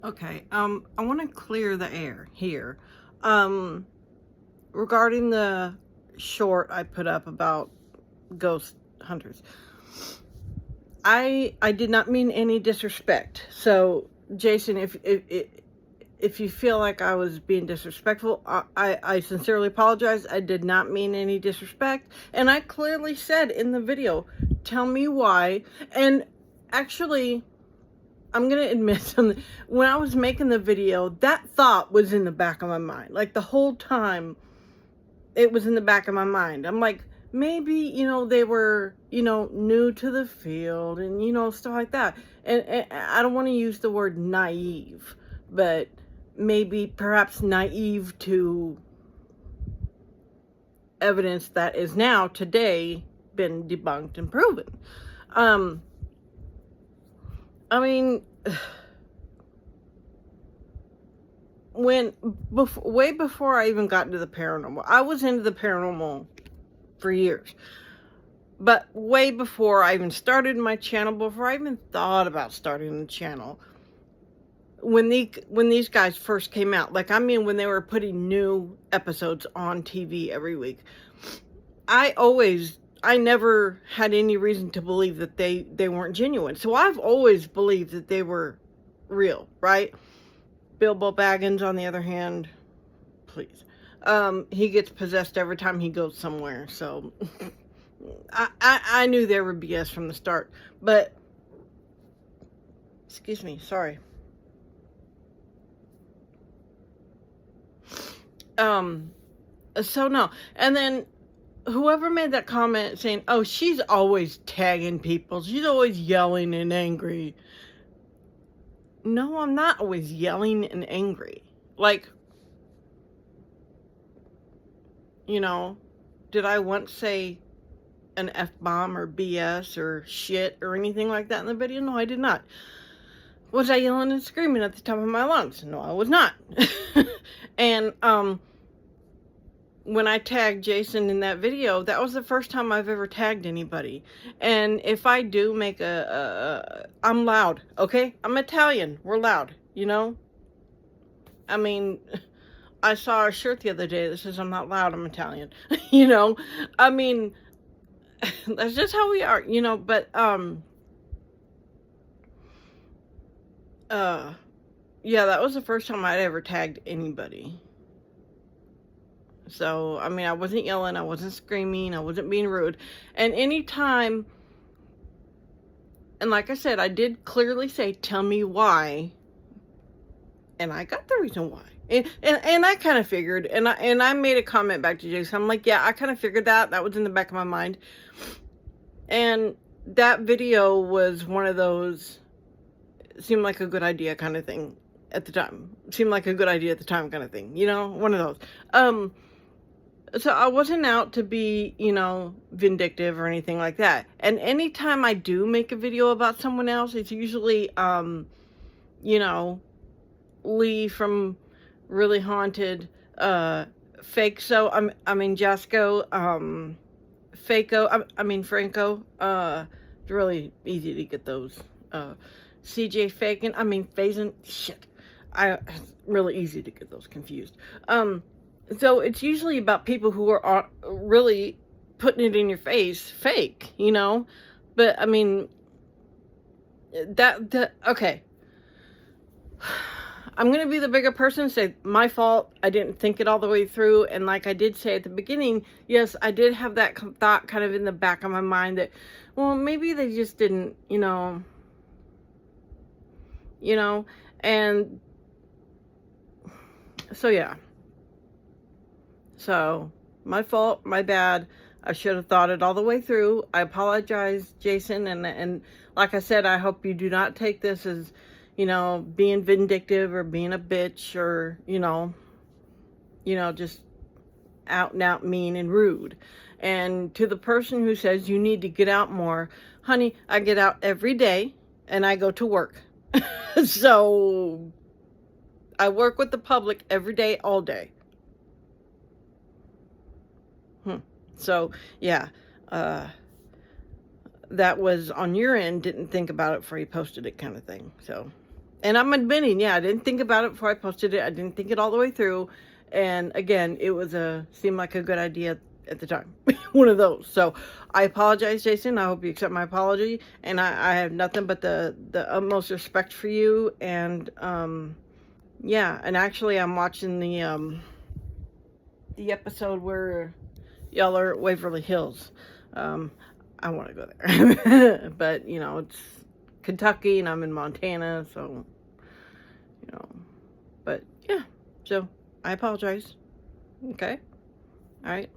Okay, I want to clear the air here. Um, Regarding the short I put up about ghost hunters, I did not mean any disrespect. So, Jason, if you feel like I was being disrespectful, I sincerely apologize. I did not mean any disrespect, and I clearly said in the video, tell me why. And actually, I'm gonna admit something. When I was making the video, that thought was in the back of my mind. Like the whole time, it was in the back of my mind. I'm like, maybe, they were, new to the field and, stuff like that. And I don't want to use the word naive, but maybe perhaps naive to evidence that is now today been debunked and proven. Um, I mean, way before I even got into the paranormal, I was into the paranormal for years. But way before I even started my channel, before I even thought about starting the channel, when these guys first came out, like, I mean, when they were putting new episodes on TV every week, I never had any reason to believe that they weren't genuine. So I've always believed that they were real, right? Bilbo Baggins, on the other hand, please. He gets possessed every time he goes somewhere, so I knew there were BS from the start. But excuse me, sorry. So no. And then whoever made that comment saying, "Oh, she's always tagging people. She's always yelling and angry." No, I'm not always yelling and angry. Like, did I once say an F-bomb or BS or shit or anything like that in the video? No, I did not. Was I yelling and screaming at the top of my lungs? No, I was not. And when I tagged Jason in that video, that was the first time I've ever tagged anybody. And if I do make I'm loud, okay? I'm Italian. We're loud, I mean, I saw a shirt the other day that says I'm not loud, I'm Italian. I mean, that's just how we are, but yeah, that was the first time I'd ever tagged anybody. So, I mean, I wasn't yelling, I wasn't screaming, I wasn't being rude. And anytime, and like I said, I did clearly say, tell me why. And I got the reason why. And I kind of figured, and I made a comment back to Jason. I'm like, yeah, I kind of figured that was in the back of my mind. And that video was one of those, seemed like a good idea kind of thing at the time. Seemed like a good idea at the time kind of thing, one of those. So I wasn't out to be, vindictive or anything like that. And anytime I do make a video about someone else, it's usually, Lee from Really Haunted, Fake So, Jasco, Franco, it's really easy to get those, CJ Fagan, Faison, shit, it's really easy to get those confused, so it's usually about people who are really putting it in your face, fake, but I mean, okay, I'm going to be the bigger person and say, my fault, I didn't think it all the way through, and like I did say at the beginning, yes, I did have that thought kind of in the back of my mind that, well, maybe they just didn't, and so yeah. So, my fault, my bad. I should have thought it all the way through. I apologize, Jason, and like I said, I hope you do not take this as, being vindictive or being a bitch or, just out and out mean and rude. And to the person who says you need to get out more, honey, I get out every day and I go to work. So, I work with the public every day, all day. So, yeah, that was on your end, didn't think about it before you posted it kind of thing. So, And I'm admitting, yeah, I didn't think about it before I posted it. I didn't think it all the way through. And again, it was seemed like a good idea at the time. One of those. So I apologize, Jason. I hope you accept my apology. And I have nothing but the utmost respect for you. And yeah, and actually I'm watching the episode where y'all are at Waverly Hills. I want to go there. But, you know, it's Kentucky and I'm in Montana, so, you know, but yeah, so I apologize. Okay. All right.